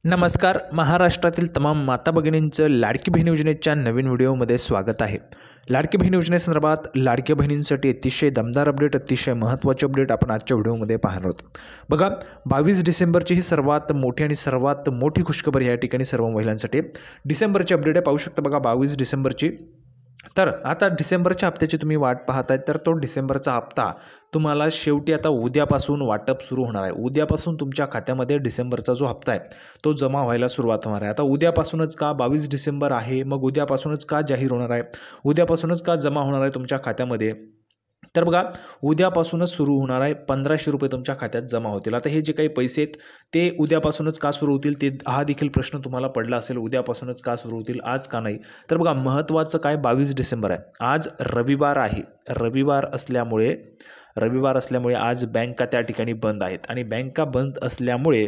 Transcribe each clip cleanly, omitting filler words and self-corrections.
नमस्कार. महाराष्ट्रातील तमाम माता भगिनींचं लाडकी बहीण योजनेच्या नवीन व्हिडिओमध्ये स्वागत आहे. लाडकी बहीण योजनेसंदर्भात लाडक्या बहिणींसाठी अतिशय दमदार अपडेट, अतिशय महत्त्वाचे अपडेट आपण आजच्या व्हिडिओमध्ये पाहणार आहोत. बघा, 22 डिसेंबरची ही सर्वात मोठी आणि सर्वात मोठी खुशखबर या ठिकाणी सर्व महिलांसाठी डिसेंबरची अपडेट आहे. पाहू शकता बघा 22 डिसेंबरची. तर आता डिसेंबरच्या हप्त्याची तुम्ही वाट पाहताय, तर तो डिसेंबरचा हप्ता तुम्हाला शेवटी आता उद्यापासून वाटप सुरू होणार आहे. उद्यापासून तुमच्या खात्यामध्ये डिसेंबरचा जो हप्ता आहे तो जमा व्हायला सुरुवात होणार आहे. आता उद्यापासूनच का, 22 डिसेंबर आहे, मग उद्यापासूनच का जाहीर होणार आहे, उद्यापासूनच का जमा होणार आहे तुमच्या खात्यामध्ये? तर बघा, उद्यापासूनच सुरू होणार आहे. 1500 रुपये तुमच्या खात्यात जमा होतील. आता हे जे काही पैसे आहेत ते उद्यापासूनच का सुरू होतील, ते हा देखील प्रश्न तुम्हाला पडला असेल. उद्यापासूनच का सुरू होतील, आज का नाही? तर बघा, महत्त्वाचं काय, 22 डिसेंबर आहे, आज रविवार आहे. रविवार असल्यामुळे आज बँका त्या ठिकाणी बंद आहेत आणि बँका बंद असल्यामुळे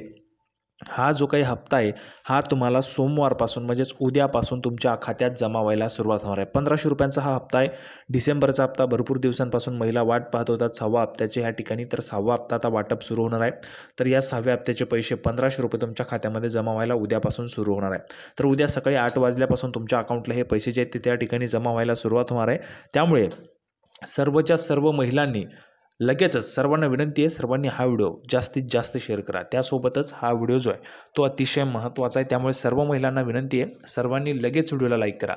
हा जो काही हप्ता आहे हा तुम्हाला सोमवारपासून म्हणजेच उद्यापासून तुमच्या खात्यात जमा व्हायला सुरुवात होणार आहे. 1500 रुपयांचा हा हप्ता आहे. डिसेंबरचा हप्ता भरपूर दिवसांपासून महिला वाट पाहत होतात 6व्या हप्त्याचे ह्या ठिकाणी. तर 6वा हप्ता आता वाटप सुरू होणार आहे. तर या 6व्या हप्त्याचे पैसे 1500 रुपये तुमच्या खात्यामध्ये जमा व्हायला उद्यापासून सुरू होणार आहे. तर उद्या सकाळी 8 वाजल्यापासून तुमच्या अकाउंटला हे पैसे जे आहेत ते त्या ठिकाणी जमा व्हायला सुरुवात होणार आहे. त्यामुळे सर्वच्या सर्व महिलांनी लगेचच, सर्वांना विनंती आहे, सर्वांनी हा व्हिडिओ जास्तीत जास्त शेअर करा. त्यासोबतच हा व्हिडिओ जो आहे तो अतिशय महत्त्वाचा आहे. त्यामुळे सर्व महिलांना विनंती आहे, सर्वांनी लगेच व्हिडिओला लाईक करा.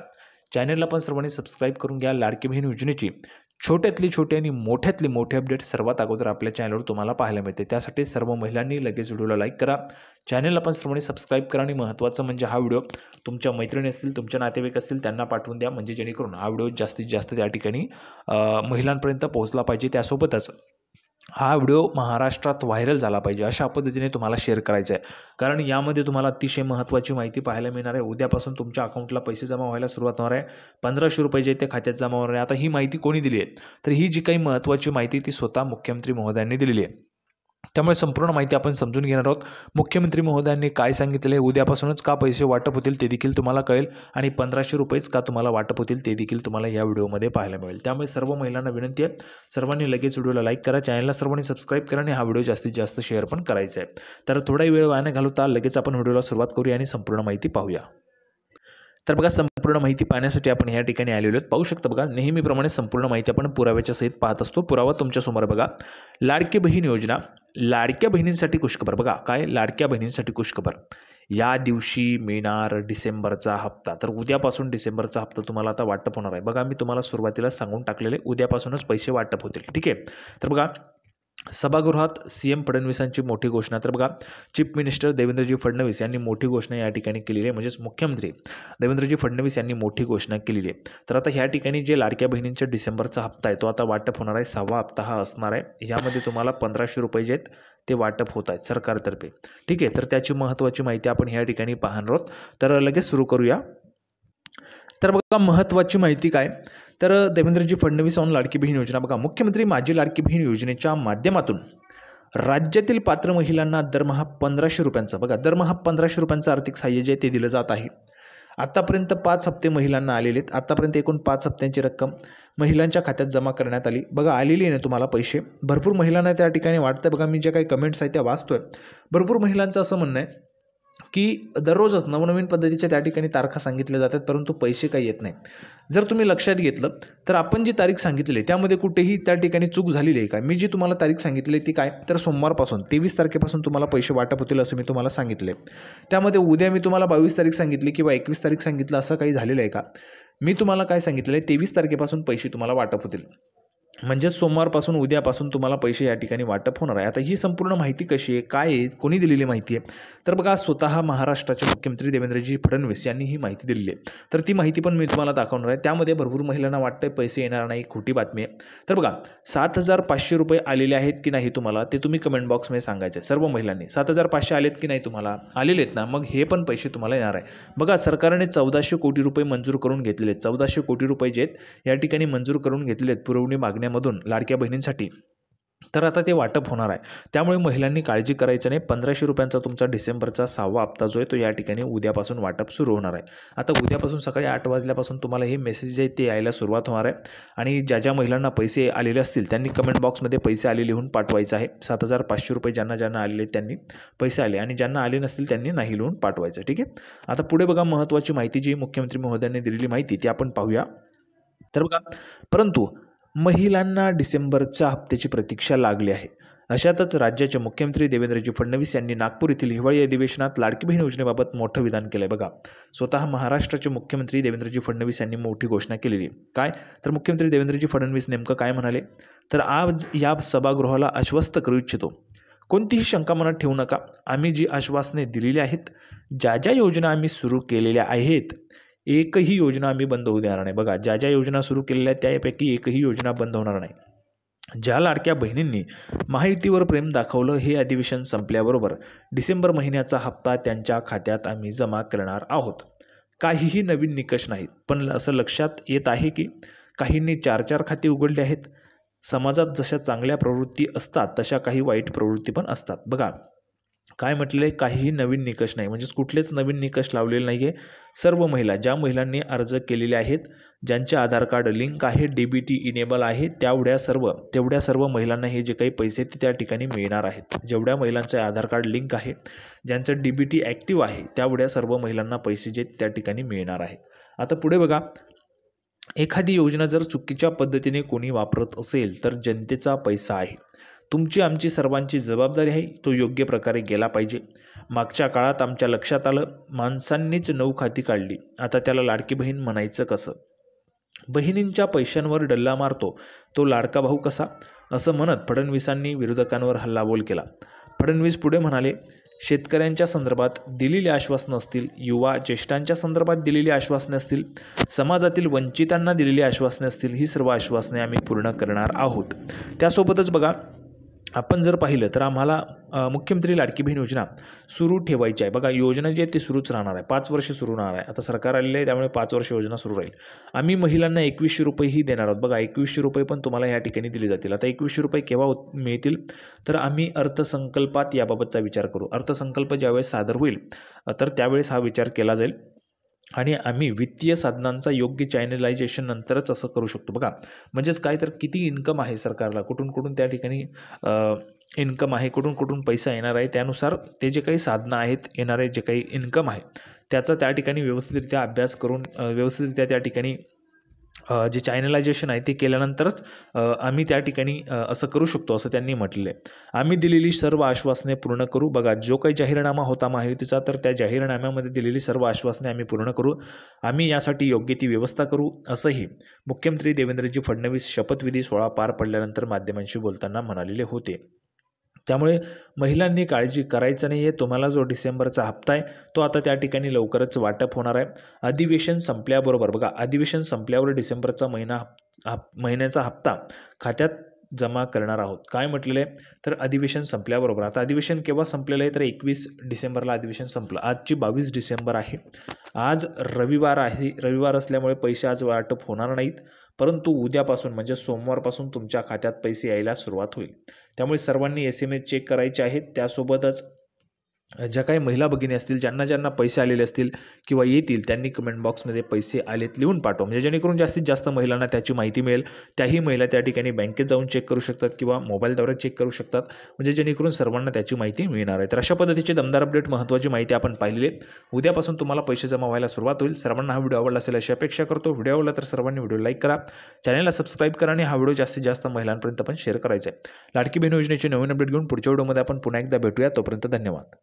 चॅनलला पण सर्वांनी सबस्क्राईब करून घ्या. लाडकी बहीण योजनेची छोट्यातली छोटी आणि मोठ्यातली मोठी अपडेट सर्वात अगोदर आपल्या चॅनलवर तुम्हाला पाहायला मिळते. त्यासाठी सर्व महिलांनी लगेच व्हिडिओला लाईक करा. चॅनलला पण सर्वांनी सबस्क्राईब करा आणि महत्त्वाचं म्हणजे हा व्हिडिओ तुमच्या मैत्रिणी असतील, तुमच्या नातेवाईक असतील त्यांना पाठवून द्या, म्हणजे जेणेकरून हा व्हिडिओ जास्तीत जास्त त्या ठिकाणी महिलांपर्यंत पोहोचला पाहिजे. त्यासोबतच हा व्हिडिओ महाराष्ट्रात व्हायरल झाला पाहिजे अशा पद्धतीने तुम्हाला शेअर करायचं आहे. कारण यामध्ये तुम्हाला अतिशय महत्त्वाची माहिती पाहायला मिळणार आहे. उद्यापासून तुमच्या अकाउंटला पैसे जमा व्हायला सुरुवात होणार आहे. 1500 रुपये जे ते खात्यात जमा होणार आहे. आता ही माहिती कोणी दिली आहे? तर ही जी काही महत्त्वाची माहिती ती स्वतः मुख्यमंत्री महोदयांनी दिलेली आहे. त्यामुळे संपूर्ण माहिती आपण समजून घेणार आहोत. मुख्यमंत्री महोदयांनी काय सांगितले, उद्यापासूनच का पैसे वाटप होतील ते देखील तुम्हाला कळेल आणि 1500 रुपयेच का तुम्हाला वाटप होतील ते देखील तुम्हाला या व्हिडिओमध्ये पाहायला मिळेल. त्यामुळे सर्व महिलांना विनंती आहे, सर्वांनी लगेच व्हिडिओला लाईक करा, चॅनलला सर्वांनी सबस्क्राईब करा आणि हा व्हिडिओ जास्तीत जास्त शेअर पण करायचा आहे. तर थोडा वेळ वाया न घालवता लगेच आपण व्हिडिओला सुरुवात करूया आणि संपूर्ण माहिती पाहूया. तर बघा, संपूर्ण माहिती पाहण्यासाठी आपण या ठिकाणी आलेलो आहोत. पाहू शकता बघा, नेहमीप्रमाणे संपूर्ण माहिती आपण पुराव्याच्या सहित पाहत असतो. पुरावा तुमच्यासमोर बघा, लाडकी बहीण योजना, लाडक्या बहिणींसाठी खुशखबर. बघा काय, लाडक्या बहिणींसाठी खुशखबर, या दिवशी मिळणार डिसेंबरचा हप्ता. तर उद्यापासून डिसेंबरचा हप्ता तुम्हाला आता वाटप होणार आहे. बघा, मी तुम्हाला सुरुवातीला सांगून टाकलेले उद्यापासूनच पैसे वाटप होतील. ठीक आहे. तर बघा, सभागृहात सीएम फडणवीसांची मोठी घोषणा. तर बघा, चीफ मिनिस्टर देवेंद्रजी फडणवीस यांनी मोठी घोषणा या ठिकाणी केलेली आहे, म्हणजेच मुख्यमंत्री देवेंद्रजी फडणवीस यांनी मोठी घोषणा केलेली आहे. तर आता ह्या ठिकाणी जे लाडक्या बहिणींच्या डिसेंबरचा हप्ता आहे तो आता वाटप होणार आहे. 6वा हप्ता हा असणार आहे. यामध्ये तुम्हाला 1500 रुपये जे आहेत ते वाटप होत आहेत सरकारतर्फे. ठीक आहे. तर त्याची महत्त्वाची माहिती आपण ह्या ठिकाणी पाहणार आहोत. तर लगेच सुरू करूया. तर बघा, महत्त्वाची माहिती काय, तर देवेंद्रजी फडणवीस ऑन लाडकी बहीण योजना. बघा, मुख्यमंत्री माझी लाडकी बहीण योजनेच्या माध्यमातून राज्यातील पात्र महिलांना दरमहा 1500 रुपयांचं, बघा, दरमहा 1500 रुपयांचं आर्थिक सहाय्य जे ते दिलं जात आहे. आतापर्यंत 5 हप्ते महिलांना आलेले आहेत. आतापर्यंत एकूण 5 हप्त्यांची रक्कम महिलांच्या खात्यात जमा करण्यात आली. बघा, आलेली आहे ना तुम्हाला पैसे. भरपूर महिलांना त्या ठिकाणी वाटतं, बघा, मी ज्या काही कमेंट्स आहेत त्या वाचतोय, भरपूर महिलांचं असं म्हणणं आहे की दररोजच नवनवीन पद्धतीच्या त्या ठिकाणी तारखा सांगितल्या जातात, परंतु पैसे काही येत नाही. जर तुम्ही लक्षात घेतलं तर आपण जी तारीख सांगितली त्यामध्ये कुठेही त्या ठिकाणी चूक झालेली आहे का? मी जी तुम्हाला तारीख सांगितली ती काय, तर सोमवारपासून 23 तारखेपासून तुम्हाला पैसे वाटप होतील असं मी तुम्हाला सांगितले. त्यामध्ये उद्या मी तुम्हाला 22 तारीख सांगितली किंवा 21 तारीख सांगितलं, असं काही झालेलं आहे का? मी तुम्हाला काय सांगितलं आहे, 23 तारखेपासून पैसे तुम्हाला वाटप होतील, म्हणजे सोमवारपासून, उद्यापासून तुम्हाला पैसे या ठिकाणी वाटप होणार आहे. आता ही संपूर्ण माहिती कशी आहे, काय आहे, कोणी दिलेली माहिती आहे? तर बघा, स्वतः महाराष्ट्राचे मुख्यमंत्री देवेंद्रजी फडणवीस यांनी ही माहिती दिलेली आहे. तर ती माहिती पण मी तुम्हाला दाखवणार आहे. त्यामध्ये भरपूर महिलांना वाटतंय पैसे येणार नाही, खोटी बातमी आहे. तर बघा, 7500 रुपये आलेले आहेत की नाही तुम्हाला ते तुम्ही कमेंट बॉक्समध्ये सांगायचं आहे. सर्व महिलांनी 7500 आलेत की नाही तुम्हाला? आलेले आहेत ना, मग हे पण पैसे तुम्हाला येणार आहे. बघा, सरकारने 1400 कोटी रुपये मंजूर करून घेतलेले आहेत. 1400 कोटी रुपये जे आहेत या ठिकाणी मंजूर करून घेतलेले आहेत पुरवणी मागण्या मधून लाडक्या बहिणींसाठी. तर आता ते वाटप होणार आहे. त्यामुळे महिलांनी काळजी करायचं नाही. 1500 रुपयांचा तुमचा डिसेंबरचा 6वा हप्ता जो आहे तो या ठिकाणी उद्यापासून वाटप सुरू होणार आहे. आता उद्यापासून सकाळी 8 वाजल्यापासून तुम्हाला हे मेसेज आहेत ते यायला सुरुवात होणार आहे. आणि ज्या ज्या महिलांना पैसे आलेले असतील त्यांनी कमेंट बॉक्समध्ये पैसे आले लिहून पाठवायचं आहे. 7500 रुपये ज्यांना आलेले त्यांनी पैसे आले, आणि ज्यांना आले नसतील त्यांनी नाही लिहून पाठवायचं. ठीक आहे. आता पुढे बघा, महत्त्वाची माहिती जी मुख्यमंत्री महोदयांनी दिलेली माहिती ती आपण पाहूया. तर बघा, परंतु महिलांना डिसेंबरच्या हप्त्याची प्रतीक्षा लागली आहे. अशातच राज्याचे मुख्यमंत्री देवेंद्रजी फडणवीस यांनी नागपूर येथील हिवाळी अधिवेशनात लाडकी बहीण योजनेबाबत मोठं विधान केलंय. बघा, स्वतः महाराष्ट्राचे मुख्यमंत्री देवेंद्रजी फडणवीस यांनी मोठी घोषणा केलेली आहे. काय तर मुख्यमंत्री देवेंद्रजी फडणवीस नेमकं काय म्हणाले, तर आज या सभागृहाला आश्वस्त करू इच्छितो, कोणतीही शंका मनात ठेवू नका. आम्ही जी आश्वासने दिलेली आहेत, ज्या ज्या योजना आम्ही सुरू केलेल्या आहेत, एकही योजना आम्ही बंद होऊ देणार नाही. बघा, ज्या ज्या योजना सुरू केलेल्या आहेत त्यापैकी एकही योजना बंद होणार नाही. ज्या लाडक्या बहिणींनी महायुतीवर प्रेम दाखवलं, हे अधिवेशन संपल्याबरोबर डिसेंबर महिन्याचा हप्ता त्यांच्या खात्यात आम्ही जमा करणार आहोत. काहीही नवीन निकष नाहीत, पण असं लक्षात येत आहे की काहींनी 4-4 खाते उघडले आहेत. समाजात जशा चांगल्या प्रवृत्ती असतात तशा काही वाईट प्रवृत्ती पण असतात. बघा, काय म्हटलेलं आहे, काहीही नवीन निकष नाही, म्हणजेच कुठलेच नवीन निकष लावलेले नाही आहे. सर्व महिला, ज्या महिलांनी अर्ज केलेले आहेत, ज्यांचे आधार कार्ड लिंक आहे, DBT इनेबल आहे, तेवढ्या सर्व महिलांना हे जे काही पैसे ते त्या ठिकाणी मिळणार आहेत. जेवढ्या महिलांचे आधार कार्ड लिंक आहे, ज्यांचं DBT ॲक्टिव्ह आहे, तेवढ्या सर्व महिलांना पैसे जे त्या ठिकाणी मिळणार आहेत. आता पुढे बघा, एखादी योजना जर चुकीच्या पद्धतीने कोणी वापरत असेल तर जनतेचा पैसा आहे, तुमची आमची सर्वांची जबाबदारी आहे, तो योग्य प्रकारे गेला पाहिजे. मागच्या काळात आमच्या लक्षात आलं, माणसांनीच 9 खाती काढली, आता त्याला लाडकी बहीण म्हणायचं कसं? बहिणींच्या पैशांवर डल्ला मारतो तो लाडका भाऊ कसा, असं म्हणत फडणवीसांनी विरोधकांवर हल्लाबोल केला. फडणवीस पुढे म्हणाले, शेतकऱ्यांच्या संदर्भात दिलेली आश्वासनं असतील, युवा ज्येष्ठांच्या संदर्भात दिलेली आश्वासने असतील, समाजातील वंचितांना दिलेली आश्वासने असतील, ही सर्व आश्वासने आम्ही पूर्ण करणार आहोत. त्यासोबतच बघा, आपण जर पाहिलं तर आम्हाला मुख्यमंत्री लाडकी बहीण योजना सुरू ठेवायची आहे. बघा, योजना जी आहे ती सुरूच राहणार आहे, 5 वर्ष सुरू राहणार आहे. आता सरकार आलेलं आहे त्यामुळे 5 वर्ष योजना सुरू राहील. आम्ही महिलांना 2100 रुपयेही देणार आहोत. बघा, 2100 रुपये पण तुम्हाला या ठिकाणी दिले जातील. आता 2100 रुपये केव्हा मिळतील, तर आम्ही अर्थसंकल्पात याबाबतचा विचार करू. अर्थसंकल्प ज्यावेळेस सादर होईल तर त्यावेळेस हा विचार केला जाईल, आणि आम्ही वित्तीय साधनांचा योग्य चॅनलायझेशन नंतरच असं करू शकतो. बघा, म्हणजेच काय, तर किती इन्कम आहे सरकारला, कुठून त्या ठिकाणी इन्कम आहे, कुठून पैसा येणार आहे, त्यानुसार ते जे काही साधनं आहेत, येणारे जे काही इन्कम आहे त्याचा त्या ठिकाणी व्यवस्थितरित्या अभ्यास करून व्यवस्थितरित्या त्या ठिकाणी जे चॅनलायझेशन आहे ते केल्यानंतरच आम्ही त्या ठिकाणी असं करू शकतो, असं त्यांनी म्हटलेलं आहे. आम्ही दिलेली सर्व आश्वासने पूर्ण करू. बघा, जो काही जाहीरनामा होता महायुतीचा, तर त्या जाहीरनाम्यामध्ये दिलेली सर्व आश्वासने आम्ही पूर्ण करू. आम्ही यासाठी योग्य ती व्यवस्था करू, असंही मुख्यमंत्री देवेंद्रजी फडणवीस शपथविधी सोहळा पार पडल्यानंतर माध्यमांशी बोलताना म्हणालेले होते. त्यामुळे महिलांनी काळजी करायचं नाही आहे. तुम्हाला जो डिसेंबरचा हप्ता आहे तो आता त्या ठिकाणी लवकरच वाटप होणार आहे. अधिवेशन संपल्याबरोबर, बघा, अधिवेशन संपल्यावर डिसेंबरचा महिन्याचा हप्ता खात्यात जमा करणार आहोत. काय म्हटलेलं आहे, तर अधिवेशन संपल्याबरोबर. आता अधिवेशन केव्हा संपलेलं आहे, तर 21 डिसेंबरला अधिवेशन संपलं. आजची 22 डिसेंबर आहे, आज रविवार आहे. रविवार असल्यामुळे पैसे आज वाटप होणार नाहीत, परंतु उद्यापासून म्हणजे सोमवारपासून तुमच्या खात्यात पैसे यायला सुरुवात होईल. त्यामुळे सर्वांनी SMS चेक करायचे आहेत. त्यासोबतच ज्या काही महिला भगिनी असतील, ज्यांना पैसे आलेले असतील किंवा येतील, त्यांनी कमेंट बॉक्समध्ये पैसे आलेत लिहून पाठवा, म्हणजे जेणेकरून जास्तीत जास्त महिलांना त्याची माहिती मिळेल. त्याही महिला त्या ठिकाणी बँकेत जाऊन चेक करू शकतात किंवा मोबाईलद्वारे चेक करू शकतात, म्हणजे जेणेकरून सर्वांना त्याची माहिती मिळणार आहे. तर अशा पद्धतीचे दमदार अपडेट, महत्त्वाची माहिती आपण पाहिलेली आहे. उद्यापासून तुम्हाला पैसे जमा व्हायला सुरुवात होईल. सर्वांना हा व्हिडिओ आवडला असेल अशी अपेक्षा करतो. व्हिडिओ आवडला तर सर्वांनी व्हिडिओ लाईक करा, चॅनलला सबस्क्राईब करा, आणि हा व्हिडिओ जास्तीत जास्त महिलांपर्यंत पण शेअर करायचा आहे. लाडकी बहीण योजनेचे नवीन अपडेट घेऊन पुढच्या व्हिडिओमध्ये आपण पुन्हा एकदा भेटूया. तोपर्यंत धन्यवाद.